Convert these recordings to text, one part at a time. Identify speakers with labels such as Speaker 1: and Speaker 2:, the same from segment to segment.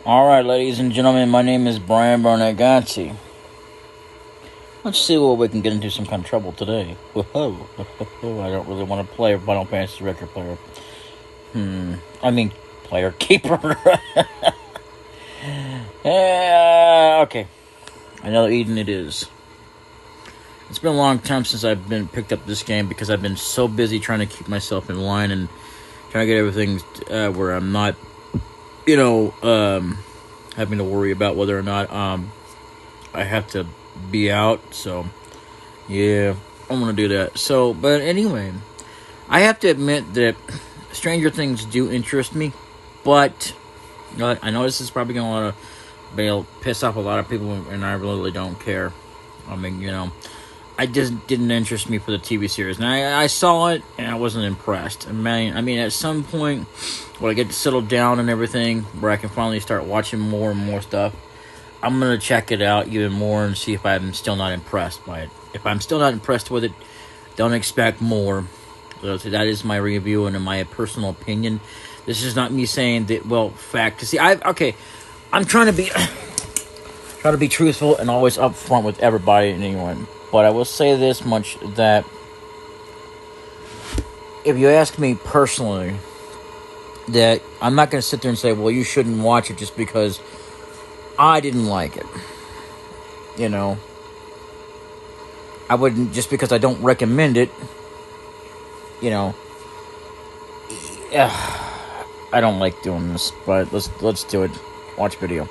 Speaker 1: Alright, ladies and gentlemen, my name is Brian Barnagazzi. Let's see what we can get into some kind of trouble today. Whoa. I don't really want to play Final Fantasy record player. Player keeper. Okay. Another Eden it is. It's been a long time since I've been picked up this game because I've been so busy trying to keep myself in line and trying to get everything where I'm not, having to worry about whether or not I have to be out. So, yeah, I'm going to do that. So, but anyway, I have to admit that Stranger Things do interest me, but I know this is probably going to piss off a lot of people, and I really don't care. I just didn't interest me for the TV series. And I saw it, and I wasn't impressed. At some point, when I get to settle down and everything, where I can finally start watching more and more stuff, I'm going to check it out even more and see if I'm still not impressed by it. If I'm still not impressed with it, don't expect more. So that is my review and in my personal opinion. This is not me saying that, fact. See, I'm trying to be truthful and always upfront with everybody and anyone. But I will say this much, that if you ask me personally, that I'm not going to sit there and say, well, you shouldn't watch it just because I didn't like it. I wouldn't, just because I don't recommend it, I don't like doing this, but let's do it. Watch video.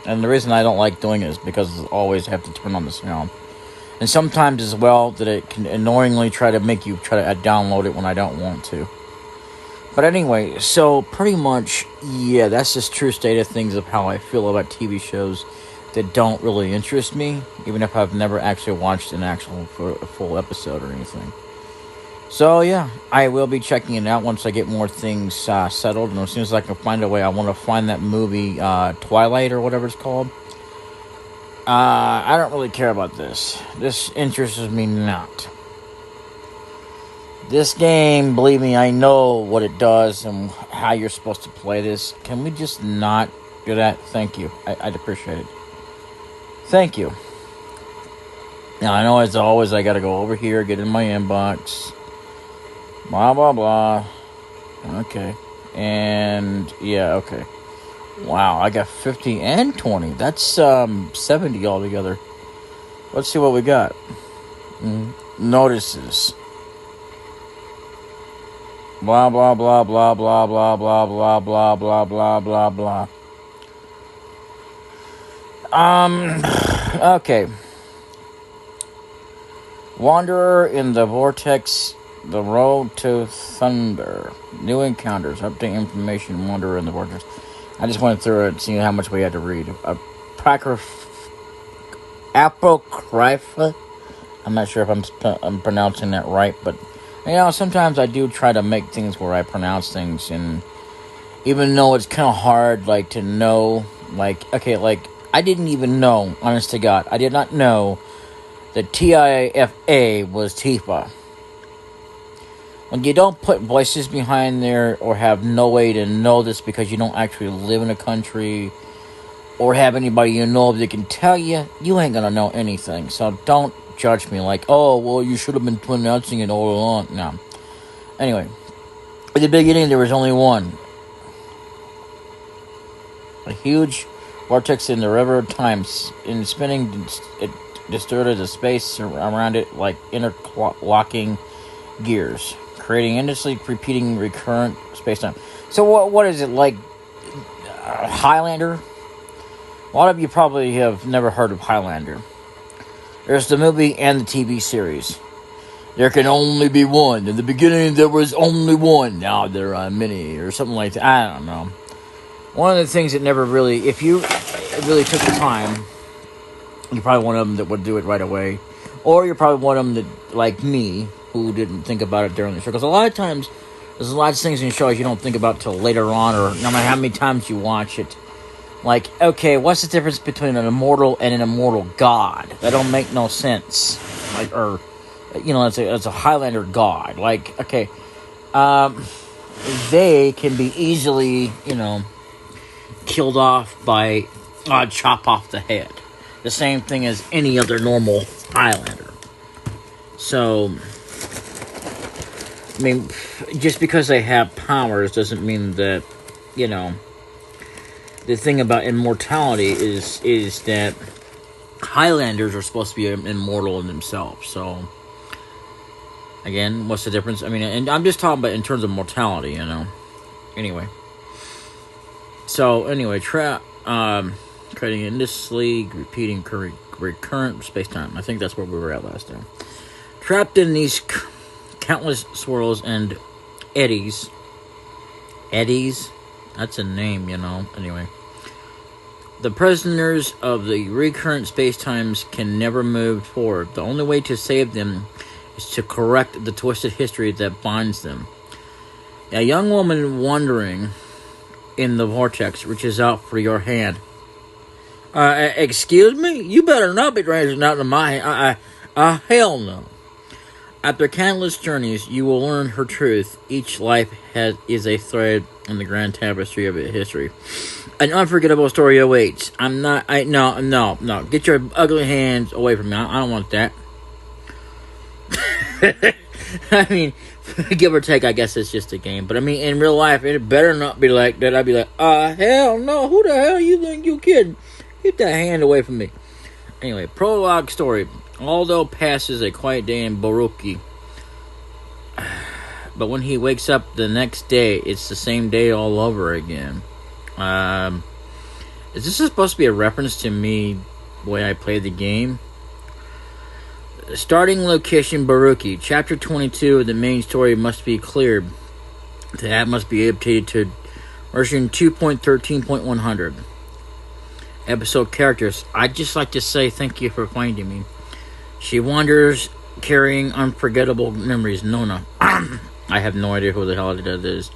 Speaker 1: And the reason I don't like doing it is because I always have to turn on the sound. And sometimes as well that it can annoyingly try to make you try to download it when I don't want to. But anyway, so pretty much, yeah, that's just true state of things of how I feel about TV shows that don't really interest me, even if I've never actually watched an actual full episode or anything. So, yeah, I will be checking it out once I get more things settled. And as soon as I can find a way, I want to find that movie, Twilight or whatever it's called. I don't really care about this. This interests me not. This game, believe me, I know what it does and how you're supposed to play this. Can we just not do that? Thank you. I'd appreciate it. Thank you. Now, I know as always, I got to go over here, get in my inbox. Blah, blah, blah. Okay. And, yeah, okay. Wow, I got 50 and 20. That's 70 altogether. Let's see what we got. Notices. Blah, blah, blah, blah, blah, blah, blah, blah, blah, blah, blah, blah, blah. Okay. Wanderer in the Vortex, the Road to Thunder. New encounters, update information, Wanderer in the Vortex. I just went through it and see how much we had to read. Apocrypha. I'm not sure if I'm pronouncing that right, but sometimes I do try to make things where I pronounce things, and even though it's kind of hard, to know, I didn't even know, honest to God, I did not know that Tifa was Tifa. When you don't put voices behind there or have no way to know this because you don't actually live in a country or have anybody that can tell you, you ain't gonna know anything. So don't judge me you should have been pronouncing it all along. No. Anyway, at the beginning there was only one. A huge vortex in the river of time, in spinning, it distorted the space around it like interlocking gears, creating endlessly repeating recurrent space-time. So what is it, like Highlander? A lot of you probably have never heard of Highlander. There's the movie and the TV series. There can only be one. In the beginning, there was only one. Now there are many, or something like that. I don't know. One of the things that never really, if you really took the time, you're probably one of them that would do it right away. Or you're probably one of them that, like me, who didn't think about it during the show. Because a lot of times, there's a lot of things in shows you don't think about till later on, or no matter how many times you watch it. Okay, what's the difference between an immortal and an immortal god? That don't make no sense. It's a Highlander god. They can be easily, killed off by chop off the head. The same thing as any other normal Highlander. So, I mean, just because they have powers doesn't mean that, you know, the thing about immortality is that Highlanders are supposed to be immortal in themselves. So, again, what's the difference? I mean, and I'm just talking about in terms of mortality, you know. Anyway. So, anyway, creating endlessly repeating recurrent space-time. I think that's where we were at last time. Trapped in these countless swirls and eddies. Eddies? That's a name, you know. Anyway. The prisoners of the recurrent space-times can never move forward. The only way to save them is to correct the twisted history that binds them. A young woman wandering in the vortex reaches out for your hand. Excuse me? You better not be reaching out to my... hell no. After countless journeys, you will learn her truth. Each life is a thread in the grand tapestry of its history. An unforgettable story awaits. No. Get your ugly hands away from me. I don't want that. I mean, give or take, I guess it's just a game. But I mean, in real life, it better not be like that. I'd be like, hell no. Who the hell you think you kidding? Get that hand away from me. Anyway, prologue story. Aldo passes a quiet day in Boruki. But when he wakes up the next day, it's the same day all over again. Is this supposed to be a reference to me, the way I play the game? Starting location, Boruki. Chapter 22 of the main story must be cleared. The app must be updated to version 2.13.100. Episode characters. I'd just like to say thank you for finding me. She wanders, carrying unforgettable memories. Nona. I have no idea who the hell that is.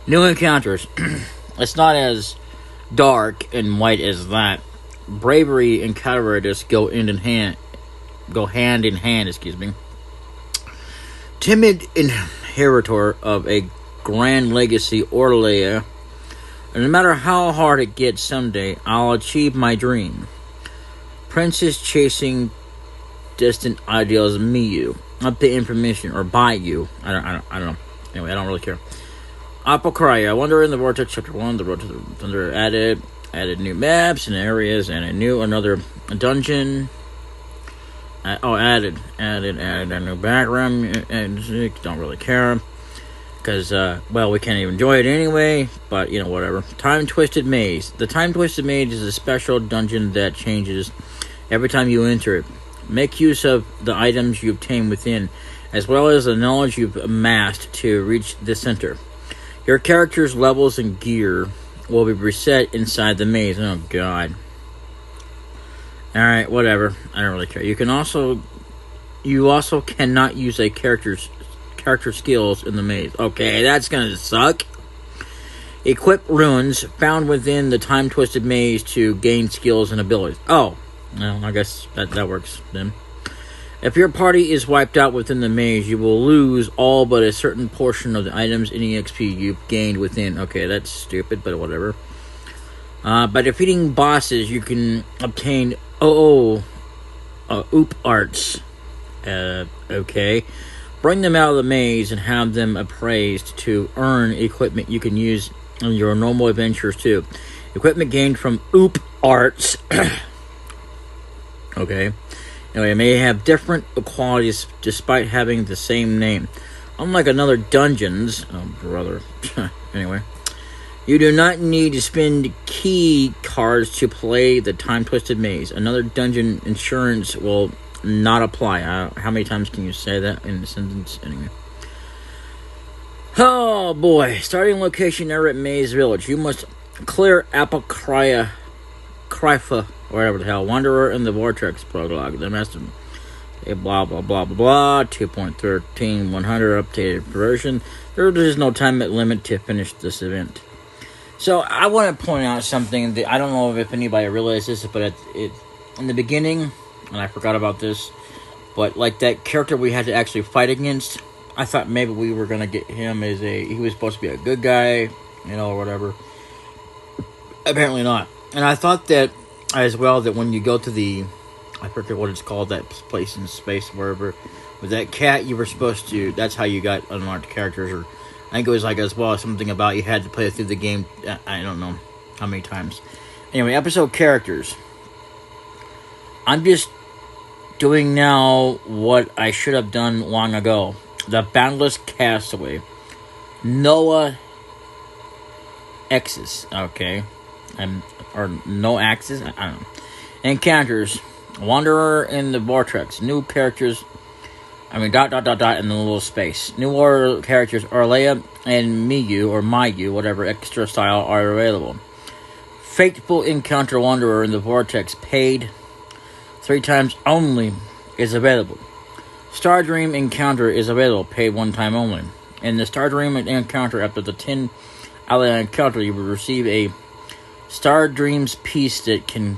Speaker 1: New encounters. It's not as dark and white as that. Bravery and cowardice go hand in hand. Timid inheritor of a grand legacy, Orlea. And no matter how hard it gets someday, I'll achieve my dream. Princess chasing distant ideals, Miyu. Update information or buy you. I don't know. Anyway, I don't really care. Apokraya, Wonder in the Vortex, Chapter 1, The Road to the Thunder added new maps and areas and another dungeon. Added a new background and don't really care because we can't even enjoy it anyway. But you know, whatever. Time Twisted Maze. The Time Twisted Maze is a special dungeon that changes every time you enter it. Make use of the items you obtain within, as well as the knowledge you've amassed to reach the center. Your character's levels and gear will be reset inside the maze. Oh God. Alright, whatever. I don't really care. You also cannot use a character skills in the maze. Okay, that's gonna suck. Equip runes found within the Time Twisted Maze to gain skills and abilities. Oh, well, I guess that works then. If your party is wiped out within the maze, you will lose all but a certain portion of the items and EXP you've gained within. Okay, that's stupid, but whatever. By defeating bosses, you can obtain oop arts. Okay. Bring them out of the maze and have them appraised to earn equipment you can use in your normal adventures too. Equipment gained from oop arts. Okay. Anyway, it may have different qualities despite having the same name. Unlike another dungeons... Oh, brother. Anyway. You do not need to spend key cards to play the Time Twisted Maze. Another dungeon insurance will not apply. How many times can you say that in a sentence? Anyway. Oh, boy. Starting location there at Maze Village. You must clear Apokraya... Krypha, whatever the hell, Wanderer in the Vortex prologue. The rest of blah blah blah blah blah. 2.13 100 updated version. There is no time limit to finish this event. So I want to point out something that I don't know if anybody realized this, but it in the beginning, and I forgot about this, but like that character we had to actually fight against, I thought maybe we were gonna get him as he was supposed to be a good guy, you know, or whatever. Apparently not. And I thought that as well, that when you go to the, I forget what it's called, that place in space, wherever, with that cat, you were supposed to, that's how you got unlocked characters, or I think it was like as well something about you had to play through the game, I don't know how many times. Anyway, episode characters. I'm just doing now what I should have done long ago. The Boundless Castaway. Noah X's, okay. Or no axis, I don't know. Encounters. Wanderer in the Vortex. New characters. In the little space. New war characters Arlea and Miyu, or Mayu, whatever extra style, are available. Fateful Encounter Wanderer in the Vortex, paid 3 times only, is available. Star Dream Encounter is available, paid 1 time only. In the Star Dream Encounter, after the 10 ally encounter, you will receive a Star Dreams piece that can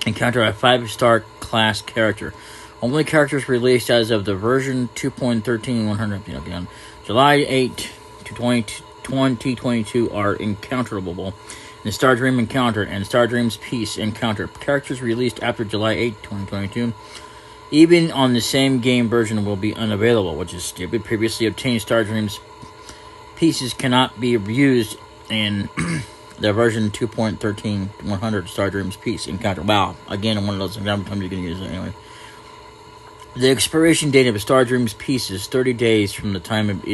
Speaker 1: encounter a 5-star class character. Only characters released as of the version 2.13 July 8 to 2022 are encounterable. The Star Dream Encounter and Star Dreams Peace Encounter. Characters released after July 8, 2022, even on the same game version, will be unavailable, which is stupid. Previously obtained Star Dreams pieces cannot be used in the version 2.13 Star Dreams Peace Encounter. Wow, again, one of those times you can use it anyway. The expiration date of Star Dreams Peace is 30 days from the time of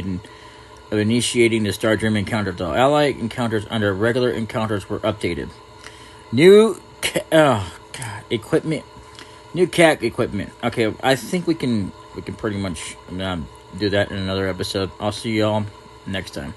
Speaker 1: initiating the Star Dream Encounter. The ally encounters under regular encounters were updated. New equipment. New cat equipment. Okay, I think we can pretty much do that in another episode. I'll see y'all next time.